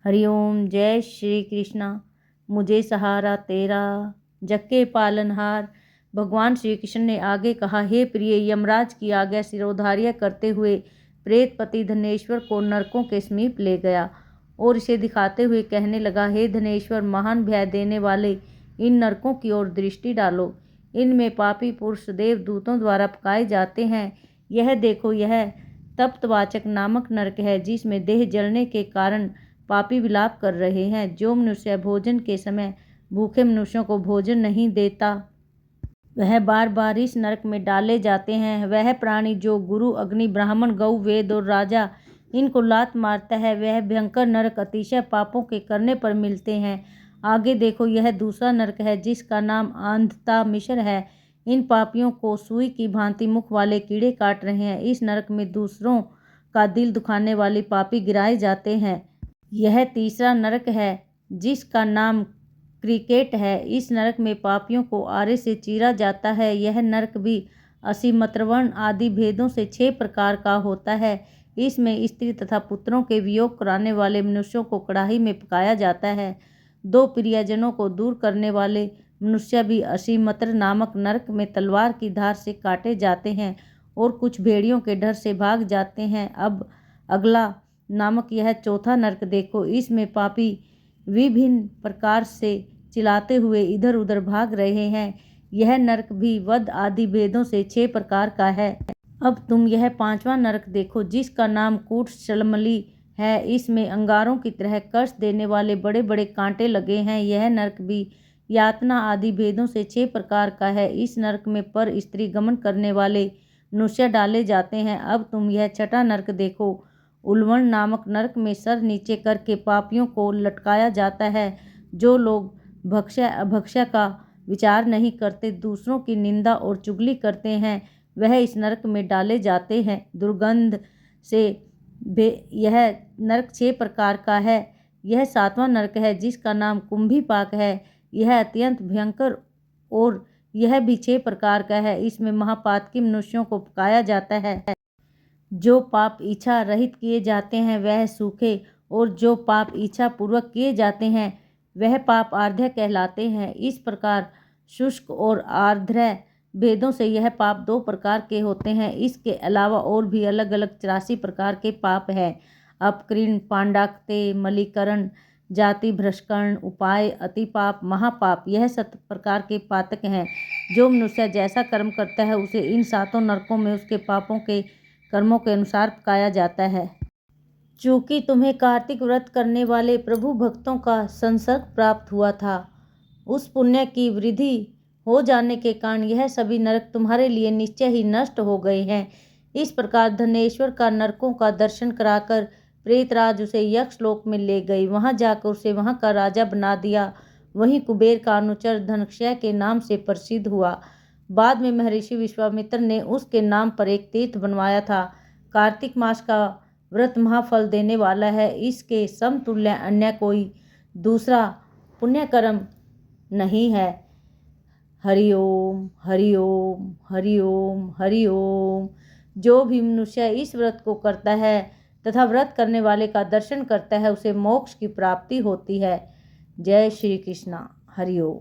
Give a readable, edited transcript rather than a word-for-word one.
हरिओम। जय श्री कृष्णा। मुझे सहारा तेरा, जग के पालनहार। भगवान श्री कृष्ण ने आगे कहा, हे प्रिय, यमराज की आज्ञा सिरोधार्य करते हुए प्रेतपति धनेश्वर को नरकों के समीप ले गया और इसे दिखाते हुए कहने लगा, हे धनेश्वर, महान भय देने वाले इन नरकों की ओर दृष्टि डालो। इनमें पापी पुरुष देवदूतों द्वारा पकाए जाते हैं। यह देखो, यह तप्तवाचक नामक नरक है, जिसमें देह जलने के कारण पापी विलाप कर रहे हैं। जो मनुष्य भोजन के समय भूखे मनुष्यों को भोजन नहीं देता, वह बार बार इस नरक में डाले जाते हैं। वह प्राणी जो गुरु, अग्नि, ब्राह्मण, गौ, वेद और राजा इनको लात मारता है, वह भयंकर नरक अतिशय पापों के करने पर मिलते हैं। आगे देखो, यह दूसरा नरक है, जिसका नाम अंधता मिश्र है। इन पापियों को सुई की भांति मुख वाले कीड़े काट रहे हैं। इस नरक में दूसरों का दिल दुखाने वाले पापी गिराए जाते हैं। यह तीसरा नरक है, जिसका नाम क्रिकेट है। इस नरक में पापियों को आरे से चीरा जाता है। यह नरक भी असीमत्रवर्ण आदि भेदों से 6 प्रकार का होता है। इसमें स्त्री तथा पुत्रों के वियोग कराने वाले मनुष्यों को कड़ाही में पकाया जाता है। 2 प्रियजनों को दूर करने वाले मनुष्य भी असीमत्र नामक नरक में तलवार की धार से काटे जाते हैं और कुछ भेड़ियों के डर से भाग जाते हैं। अब अगला नामक यह चौथा नरक देखो। इसमें पापी विभिन्न प्रकार से चिल्लाते हुए इधर उधर भाग रहे हैं। यह नरक भी वध आदि भेदों से 6 प्रकार का है। अब तुम यह 5वां नरक देखो, जिसका नाम कूटशलमली है। इसमें अंगारों की तरह कष्ट देने वाले बड़े बड़े कांटे लगे हैं। यह नरक भी यातना आदि भेदों से 6 प्रकार का है। इस नरक में पर स्त्री गमन करने वाले मनुष्य डाले जाते हैं। अब तुम यह 6वां नरक देखो। उल्वण नामक नरक में सर नीचे करके पापियों को लटकाया जाता है। जो लोग भक्ष्य अभक्ष्य का विचार नहीं करते, दूसरों की निंदा और चुगली करते हैं, वह इस नरक में डाले जाते हैं। दुर्गंध से यह नरक 6 प्रकार का है। यह 7वां नरक है, जिसका नाम कुंभीपाक है। यह अत्यंत भयंकर और यह भी 6 प्रकार का है। इसमें महापातकी मनुष्यों को पकाया जाता है। जो पाप इच्छा रहित किए जाते हैं वह सूखे, और जो पाप इच्छा पूर्वक किए जाते हैं वह पाप आर्ध्य कहलाते हैं। इस प्रकार शुष्क और आर्द्र भेदों से यह पाप 2 प्रकार के होते हैं। इसके अलावा और भी अलग अलग 84 प्रकार के पाप हैं। अपकृण, पांडाक्ते, मलीकरण, जाति भ्रष्करण, उपाय, अतिपाप, महापाप, यह 7 प्रकार के पातक हैं। जो मनुष्य जैसा कर्म करता है, उसे इन 7 नरकों में उसके पापों के कर्मों के अनुसार पकाया जाता है। चूँकि तुम्हें कार्तिक व्रत करने वाले प्रभु भक्तों का संसर्ग प्राप्त हुआ था, उस पुण्य की वृद्धि हो जाने के कारण यह सभी नरक तुम्हारे लिए निश्चय ही नष्ट हो गए हैं। इस प्रकार धनेश्वर का नरकों का दर्शन कराकर प्रेतराज उसे यक्षलोक में ले गई। वहां जाकर उसे वहां का राजा बना दिया। वहीं कुबेर का अनुचर धनक्षय के नाम से प्रसिद्ध हुआ। बाद में महर्षि विश्वामित्र ने उसके नाम पर एक तीर्थ बनवाया था। कार्तिक मास का व्रत महाफल देने वाला है। इसके समतुल्य अन्य कोई दूसरा पुण्य कर्म नहीं है। हरि ओम, हरि ओम, हरि ओम, हरि ओम। जो भी मनुष्य इस व्रत को करता है तथा व्रत करने वाले का दर्शन करता है, उसे मोक्ष की प्राप्ति होती है। जय श्री कृष्णा। हरि ओम।